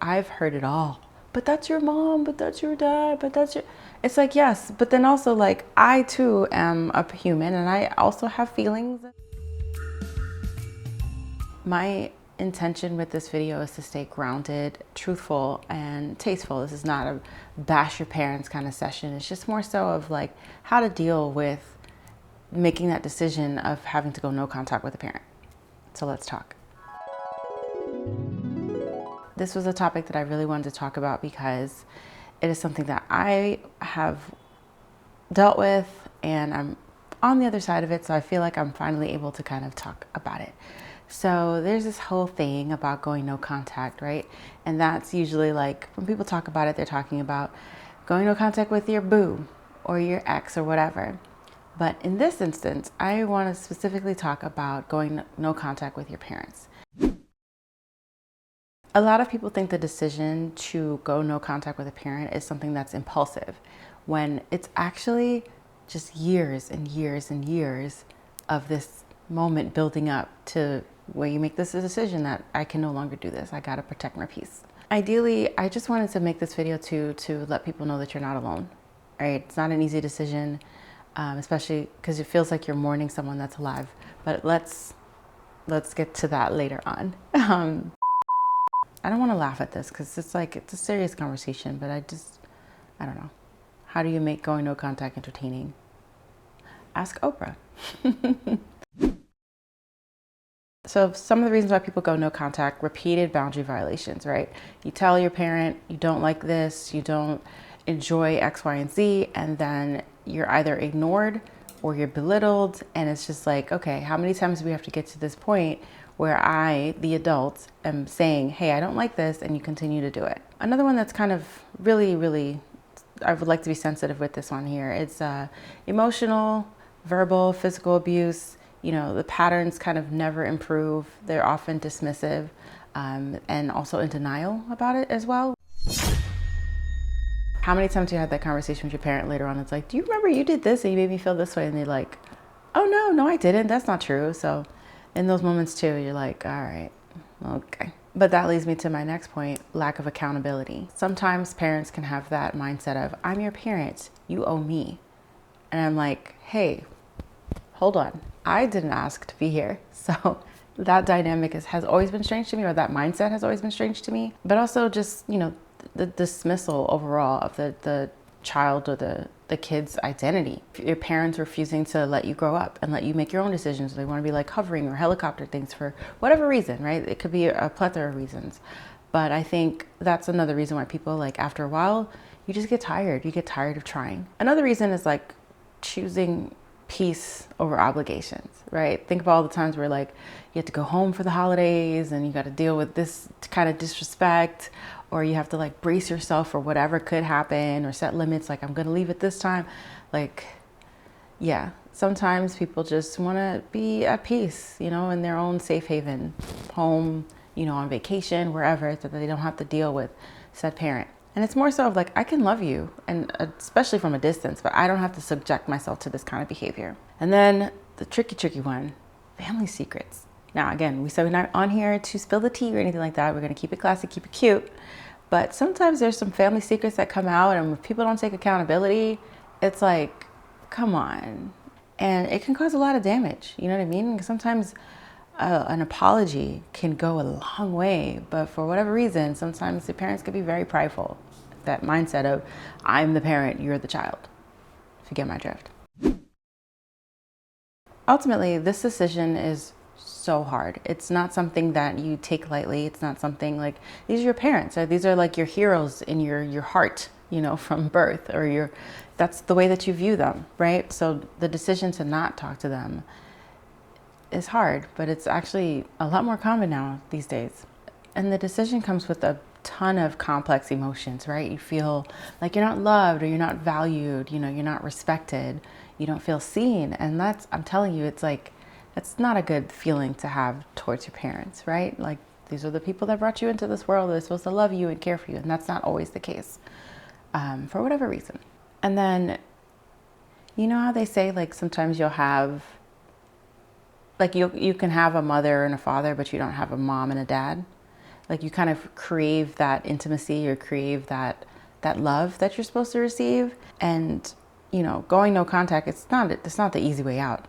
I've heard it all. But that's your mom, but that's your dad, but that's your... It's like, yes, but then also like I too am a human and I also have feelings. My intention with this video is to stay grounded, truthful, and tasteful. This is not a bash your parents kind of session. It's just more so of like how to deal with making that decision of having to go no contact with a parent. So let's talk. This was a topic that I really wanted to talk about because it is something that I have dealt with and I'm on the other side of it. So I feel like I'm finally able to kind of talk about it. So there's this whole thing about going no contact, right? And that's usually like when people talk about it, they're talking about going no contact with your boo or your ex or whatever. But in this instance, I want to specifically talk about going no contact with your parents. A lot of people think the decision to go no contact with a parent is something that's impulsive, when it's actually just years and years and years of this moment building up to where you make this decision that I can no longer do this. I gotta protect my peace. Ideally, I just wanted to make this video to let people know that you're not alone, right? It's not an easy decision, especially because it feels like you're mourning someone that's alive. But let's get to that later on. I don't want to laugh at this because it's like, it's a serious conversation, but I don't know. How do you make going no contact entertaining? Ask Oprah. So some of the reasons why people go no contact: repeated boundary violations, right? You tell your parent you don't like this, you don't enjoy X, Y, and Z, and then you're either ignored or you're belittled. And it's just like, okay, how many times do we have to get to this point where I, the adult, am saying, hey, I don't like this, and you continue to do it? Another one that's kind of really, I would like to be sensitive with this one here. It's emotional, verbal, physical abuse. You know, the patterns kind of never improve. They're often dismissive, and also in denial about it as well. How many times you had that conversation with your parent later on? It's like, do you remember you did this and you made me feel this way? And they're like, oh no, I didn't. That's not true. So in those moments too, you're like, all right, okay. But that leads me to my next point: lack of accountability. Sometimes parents can have that mindset of, I'm your parent, you owe me. And I'm like, hey, hold on. I didn't ask to be here. So that dynamic has always been strange to me, or that mindset has always been strange to me. But also just, you know, the dismissal overall of the child or the kid's identity. Your parents refusing to let you grow up and let you make your own decisions. They want to be like hovering or helicopter things for whatever reason, right? It could be a plethora of reasons. But I think that's another reason why people, like, after a while, you just get tired. You get tired of trying. Another reason is like choosing peace over obligations, right? Think about all the times where like you have to go home for the holidays and you got to deal with this kind of disrespect, or you have to like brace yourself for whatever could happen, or set limits like, I'm going to leave at this time. Like, yeah, sometimes people just want to be at peace, you know, in their own safe haven, home, you know, on vacation, wherever, so that they don't have to deal with said parent. And it's more so of like, I can love you, and especially from a distance, but I don't have to subject myself to this kind of behavior. And then the tricky one, family secrets. Now, again, we said we're not on here to spill the tea or anything like that. We're going to keep it classy, keep it cute. But sometimes there's some family secrets that come out, and if people don't take accountability, it's like, come on. And it can cause a lot of damage. You know what I mean? Sometimes an apology can go a long way, but for whatever reason, sometimes the parents can be very prideful. That mindset of, I'm the parent, you're the child, if you get my drift. Ultimately, this decision is so hard. It's not something that you take lightly. It's not something like, these are your parents, or these are like your heroes in your heart, you know, from birth, or that's the way that you view them, right? So the decision to not talk to them is hard, but it's actually a lot more common now these days. And the decision comes with a ton of complex emotions, right? You feel like you're not loved, or you're not valued, you know, you're not respected, you don't feel seen. And that's, I'm telling you, it's like, it's not a good feeling to have towards your parents, right? Like, these are the people that brought you into this world. They're supposed to love you and care for you. And that's not always the case, for whatever reason. And then, you know how they say, like, sometimes you'll have, like, you can have a mother and a father, but you don't have a mom and a dad. Like you kind of crave that intimacy or crave that love that you're supposed to receive. And, you know, going no contact, it's not the easy way out.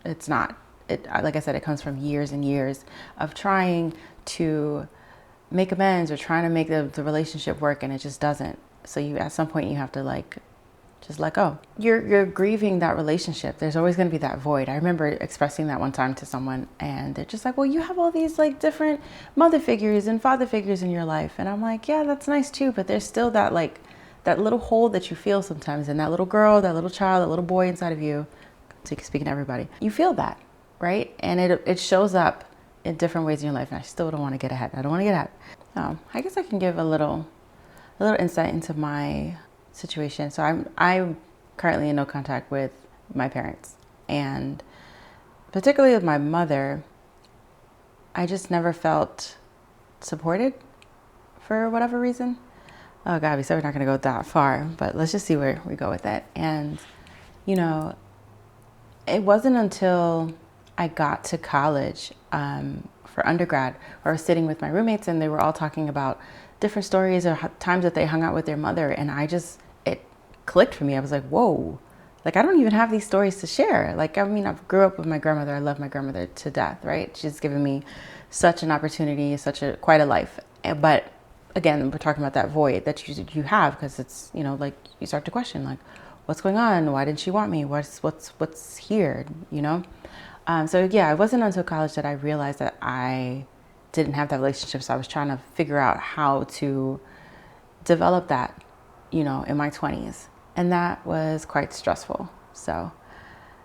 It's not. Like I said, it comes from years and years of trying to make amends or trying to make the relationship work, and it just doesn't. So you, at some point, you have to like just let go. You're grieving that relationship. There's always going to be that void. I remember expressing that one time to someone, and they're just like, well, you have all these like different mother figures and father figures in your life. And I'm like, yeah, that's nice too, but there's still that like that little hole that you feel sometimes, and that little girl, that little child, that little boy inside of you, speaking to everybody, you feel that, right? And it shows up in different ways in your life. And I still don't want to get ahead. I don't want to get ahead. I guess I can give a little insight into my situation. So I'm currently in no contact with my parents, and particularly with my mother, I just never felt supported for whatever reason. Oh God, we said we're not going to go that far, but let's just see where we go with it. And, you know, it wasn't until I got to college for undergrad, where I was sitting with my roommates and they were all talking about different stories or times that they hung out with their mother, and it clicked for me. I was like, whoa, like I don't even have these stories to share. Like, I mean, I grew up with my grandmother. I love my grandmother to death, right? She's given me such an opportunity, quite a life. But again, we're talking about that void that you have, because it's, you know, like you start to question, like, what's going on? Why didn't she want me? What's here, you know? So yeah, it wasn't until college that I realized that I didn't have that relationship. So I was trying to figure out how to develop that, you know, in my 20s. And that was quite stressful. So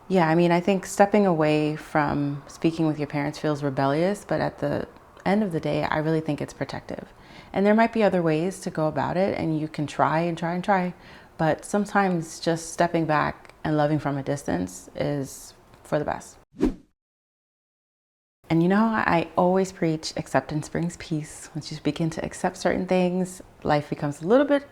yeah, I mean, I think stepping away from speaking with your parents feels rebellious, but at the end of the day, I really think it's protective. And there might be other ways to go about it, and you can try and try and try. But sometimes just stepping back and loving from a distance is for the best. And you know, I always preach acceptance brings peace. Once you begin to accept certain things, life becomes a little bit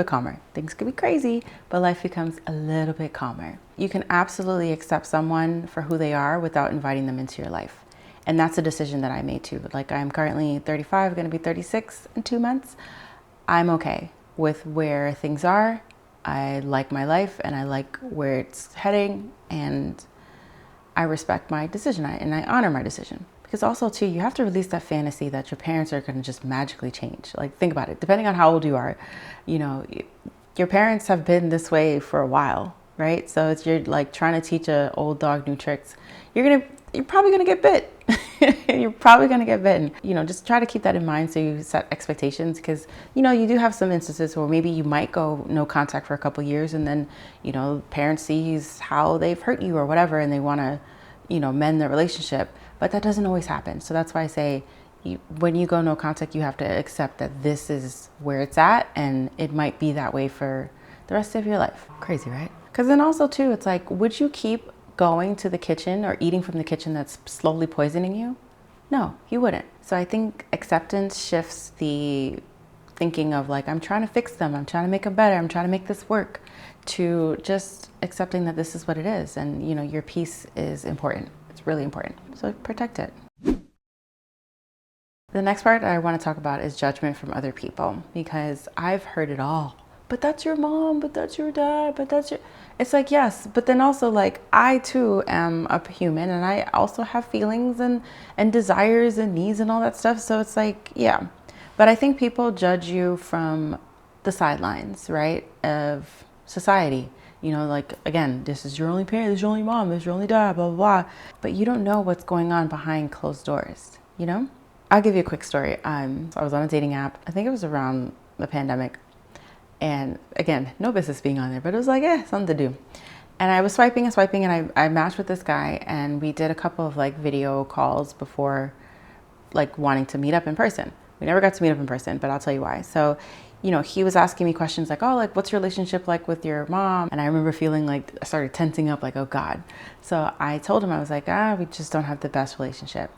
calmer. Things could be crazy, but life becomes a little bit calmer. You can absolutely accept someone for who they are without inviting them into your life. And that's a decision that I made too. Like, I'm currently 35, going to be 36 in 2 months. I'm okay with where things are. I like my life and I like where it's heading, and I respect my decision and I honor my decision. Because also too, you have to release that fantasy that your parents are going to just magically change. Like, think about it. Depending on how old you are, you know, your parents have been this way for a while, right? So it's, you're like trying to teach an old dog new tricks. You're probably going to get bit. You're probably going to get bitten. You know, just try to keep that in mind so you set expectations, because, you know, you do have some instances where maybe you might go no contact for a couple years, and then, you know, parents sees how they've hurt you or whatever, and they want to, you know, mend the relationship. But that doesn't always happen. So that's why I say, when you go no contact, you have to accept that this is where it's at, and it might be that way for the rest of your life. Crazy, right? Because then also too, it's like, would you keep going to the kitchen or eating from the kitchen that's slowly poisoning you? No, you wouldn't. So I think acceptance shifts the thinking of like, I'm trying to fix them, I'm trying to make them better, I'm trying to make this work, to just accepting that this is what it is. And, you know, your peace is important. It's really important. So protect it. The next part I want to talk about is judgment from other people, because I've heard it all. But that's your mom, but that's your dad, but that's your... It's like, yes, but then also like, I too am a human, and I also have feelings and desires and needs and all that stuff. So it's like, yeah. But I think people judge you from the sidelines, right, of society. You know, like, again, this is your only parent, this is your only mom, this is your only dad, blah, blah, blah. But you don't know what's going on behind closed doors, you know? I'll give you a quick story. I was on a dating app. I think it was around the pandemic. And again, no business being on there, but it was like, something to do. And I was swiping and swiping, and I matched with this guy, and we did a couple of like video calls before like wanting to meet up in person. We never got to meet up in person, but I'll tell you why. So, you know, he was asking me questions like, oh, like, what's your relationship like with your mom? And I remember feeling like I started tensing up, like, oh God. So I told him, I was like, we just don't have the best relationship.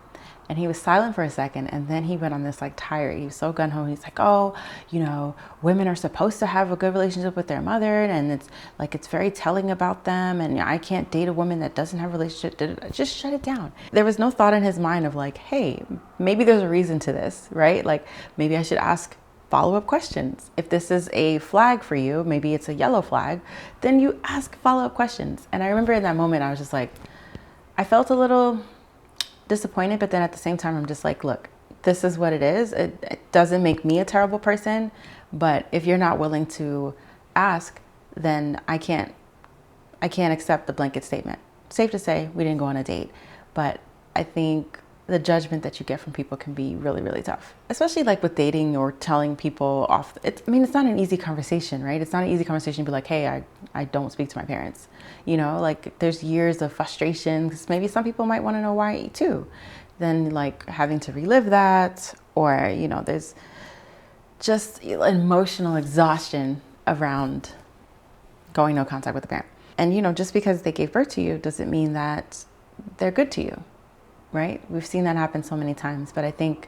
And he was silent for a second, and then he went on this like tirade. He was so gung-ho. He's like, oh, you know, women are supposed to have a good relationship with their mother, and it's like, it's very telling about them, and I can't date a woman that doesn't have a relationship. Just shut it down. There was no thought in his mind of like, hey, maybe there's a reason to this, right? Like, maybe I should ask follow-up questions. If this is a flag for you, maybe it's a yellow flag, then you ask follow-up questions. And I remember in that moment, I was just like, I felt a little disappointed, but then at the same time, I'm just like, look, this is what it is. It doesn't make me a terrible person, but if you're not willing to ask, then I can't accept the blanket statement. Safe to say, we didn't go on a date, but I think the judgment that you get from people can be really, really tough, especially like with dating or telling people off. I mean, it's not an easy conversation, right? It's not an easy conversation to be like, hey, I don't speak to my parents. You know, like there's years of frustration, because maybe some people might want to know why too. Then like having to relive that, or, you know, there's just emotional exhaustion around going no contact with a parent. And, you know, just because they gave birth to you doesn't mean that they're good to you. Right? We've seen that happen so many times, but I think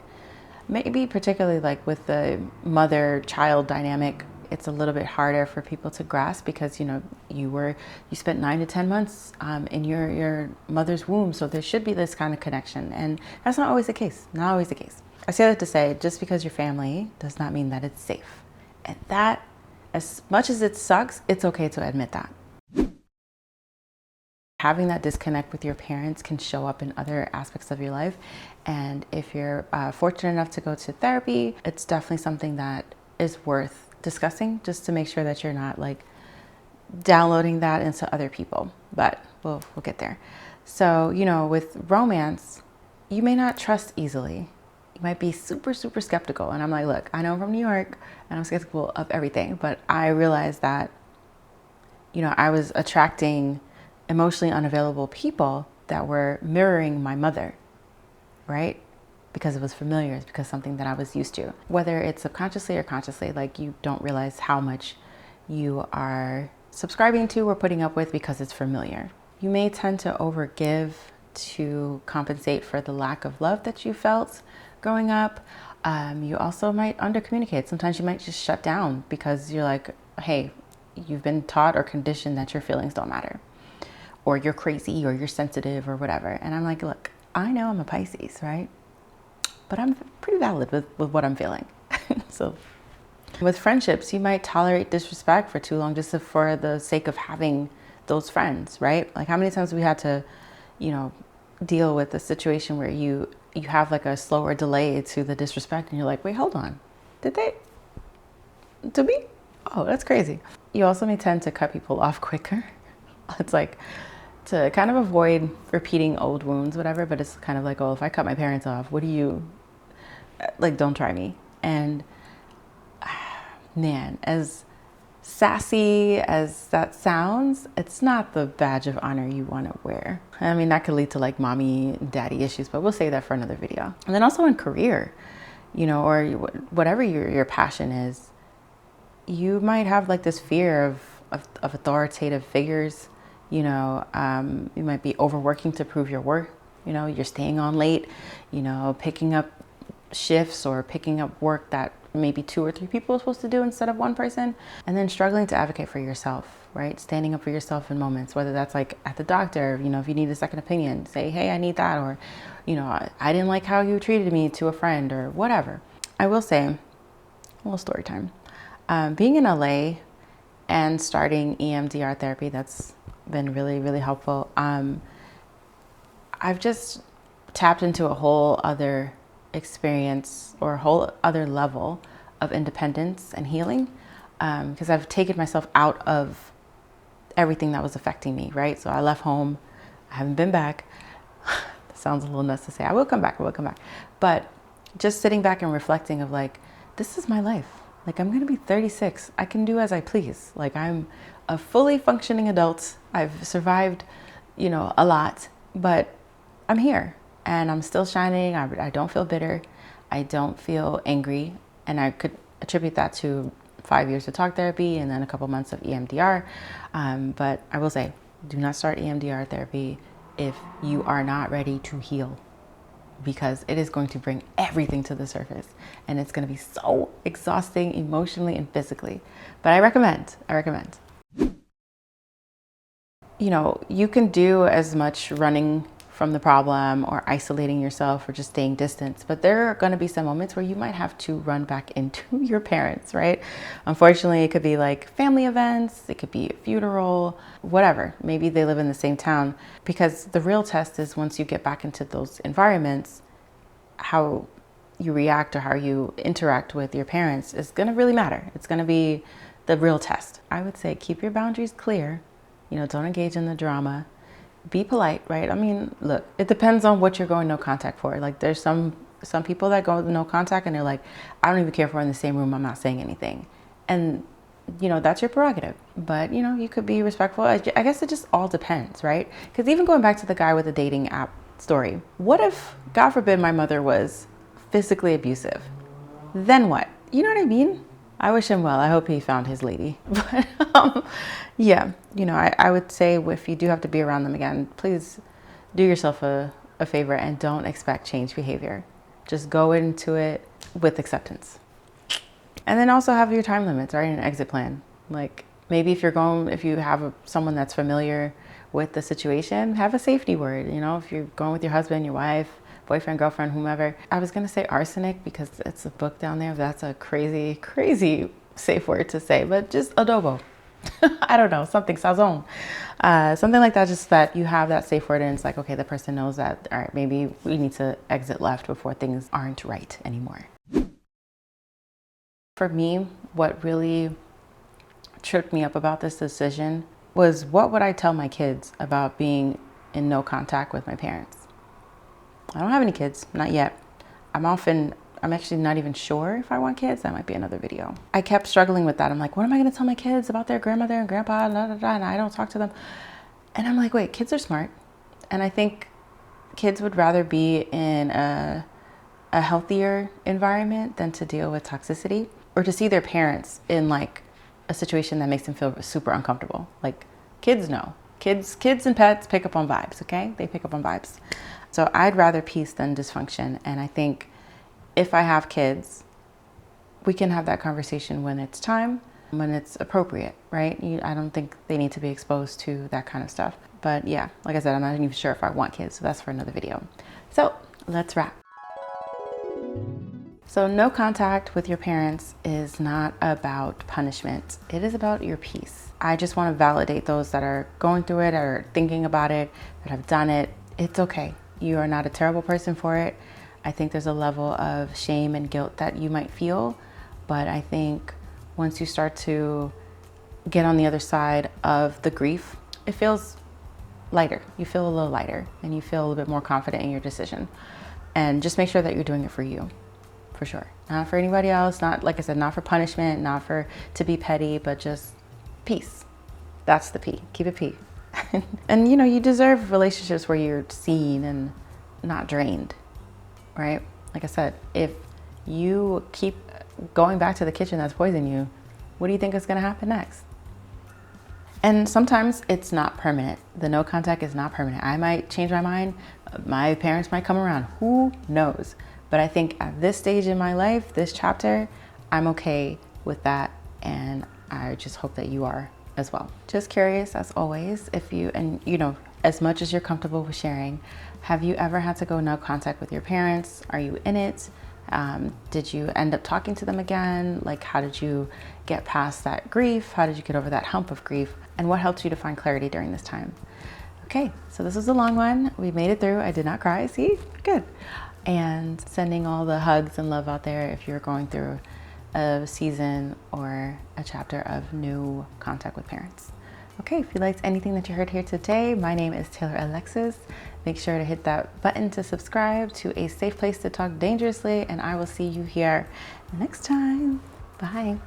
maybe particularly like with the mother-child dynamic, it's a little bit harder for people to grasp because, you know, you spent 9 to 10 months in your mother's womb. So there should be this kind of connection. And that's not always the case. Not always the case. I say that to say, just because you're family does not mean that it's safe. And that, as much as it sucks, it's okay to admit that. Having that disconnect with your parents can show up in other aspects of your life. And if you're fortunate enough to go to therapy, it's definitely something that is worth discussing, just to make sure that you're not like downloading that into other people. But we'll get there. So, you know, with romance, you may not trust easily. You might be super, super skeptical. And I'm like, look, I know I'm from New York and I'm skeptical of everything, but I realized that, you know, I was attracting emotionally unavailable people that were mirroring my mother, right? Because it was familiar, it's because something that I was used to. Whether it's subconsciously or consciously, like you don't realize how much you are subscribing to or putting up with because it's familiar. You may tend to overgive to compensate for the lack of love that you felt growing up. You also might undercommunicate. Sometimes you might just shut down because you're like, hey, you've been taught or conditioned that your feelings don't matter, or you're crazy, or you're sensitive, or whatever. And I'm like, look, I know I'm a Pisces, right? But I'm pretty valid with what I'm feeling. So with friendships, you might tolerate disrespect for too long just for the sake of having those friends, right? Like how many times we had to, you know, deal with a situation where you have like a slower delay to the disrespect and you're like, wait, hold on. Did they? To me? Oh, that's crazy. You also may tend to cut people off quicker. It's like to kind of avoid repeating old wounds, whatever, but it's kind of like, oh, if I cut my parents off, what do you, like, don't try me. And man, as sassy as that sounds, it's not the badge of honor you want to wear. I mean, that could lead to like mommy and daddy issues, but we'll save that for another video. And then also in career, you know, or whatever your passion is, you might have like this fear of authoritative figures. You know, you might be overworking to prove your worth. You know, you're staying on late, you know, picking up shifts or picking up work that maybe 2 or 3 people are supposed to do instead of one person. And then struggling to advocate for yourself, right? Standing up for yourself in moments, whether that's like at the doctor, you know, if you need a second opinion, say, hey, I need that. Or, you know, I didn't like how you treated me to a friend or whatever. I will say, a little story time. Being in LA and starting EMDR therapy, that's been really, really helpful. I've just tapped into a whole other experience or a whole other level of independence and healing, because I've taken myself out of everything that was affecting me, right? So I left home. I haven't been back. That sounds a little nuts to say. I will come back. But just sitting back and reflecting of like, this is my life. Like, I'm going to be 36. I can do as I please. Like, I'm a fully functioning adult. I've survived, you know, a lot, but I'm here and I'm still shining. I don't feel bitter. I don't feel angry. And I could attribute that to 5 years of talk therapy and then a couple months of EMDR. But I will say, do not start EMDR therapy if you are not ready to heal. because it is going to bring everything to the surface, and it's going to be so exhausting emotionally and physically. But I recommend. You know, you can do as much running from the problem or isolating yourself or just staying distant, but there are going to be some moments where you might have to run back into your parents, right? Unfortunately, it could be like family events, it could be a funeral, whatever. Maybe they live in the same town, because the real test is once you get back into those environments, how you react or how you interact with your parents is going to really matter. It's going to be the real test. I would say keep your boundaries clear. You know, don't engage in the drama. Be polite, right? I mean, look, it depends on what you're going no contact for. Like there's some people that go no contact and they're like, I don't even care if we're in the same room, I'm not saying anything. And, you know, that's your prerogative. But, you know, you could be respectful. I guess it just all depends, right? Because even going back to the guy with the dating app story, what if, God forbid, my mother was physically abusive? Then what? You know what I mean? I wish him well. I hope he found his lady. But yeah, you know, I would say if you do have to be around them again, please do yourself a favor and don't expect change behavior. Just go into it with acceptance. And then also have your time limits, right? An exit plan. Like maybe if you have someone that's familiar with the situation, have a safety word. You know, if you're going with your husband, your wife, boyfriend, girlfriend, whomever. I was going to say arsenic because it's a book down there. That's a crazy, crazy safe word to say, but just adobo. I don't know, something, sazon. Something like that, just that you have that safe word and it's like, okay, the person knows that, all right, maybe we need to exit left before things aren't right anymore. For me, what really tripped me up about this decision was, what would I tell my kids about being in no contact with my parents? I don't have any kids, not yet. I'm actually not even sure if I want kids. That might be another video. I kept struggling with that. I'm like, what am I gonna tell my kids about their grandmother and grandpa, and I don't talk to them. And I'm like, wait, kids are smart. And I think kids would rather be in a healthier environment than to deal with toxicity or to see their parents in like a situation that makes them feel super uncomfortable. Like kids know. Kids and pets pick up on vibes, okay? They pick up on vibes. So I'd rather peace than dysfunction. And I think if I have kids, we can have that conversation when it's time, when it's appropriate, right? I don't think they need to be exposed to that kind of stuff. But yeah, like I said, I'm not even sure if I want kids. So that's for another video. So let's wrap. So no contact with your parents is not about punishment. It is about your peace. I just want to validate those that are going through it or thinking about it, that have done it. It's okay. You are not a terrible person for it. I think there's a level of shame and guilt that you might feel, but I think once you start to get on the other side of the grief, it feels lighter. You feel a little lighter and you feel a little bit more confident in your decision. And just make sure that you're doing it for you, for sure. Not for anybody else, not, like I said, not for punishment, not for to be petty, but just peace. That's the P. Keep it P. And you know, you deserve relationships where you're seen and not drained, right? Like I said, if you keep going back to the kitchen that's poisoning you, what do you think is going to happen next? And sometimes it's not permanent. The no contact is not permanent. I might change my mind. My parents might come around. Who knows? But I think at this stage in my life, this chapter, I'm okay with that. And I just hope that you are as well. Just curious, as always, if you, and you know, as much as you're comfortable with sharing, have you ever had to go no contact with your parents? Are you in it? Did you end up talking to them again? Like, how did you get past that grief? How did you get over that hump of grief? And what helped you to find clarity during this time? Okay, so this was a long one. We made it through. I did not cry. See, good. And sending all the hugs and love out there if you're going through a season or a chapter of no contact with parents. Okay, if you liked anything that you heard here today, my name is Taylor-Alexis. Make sure to hit that button to subscribe to A Safe Place to Talk Dangerously, and I will see you here next time. Bye.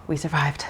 We survived.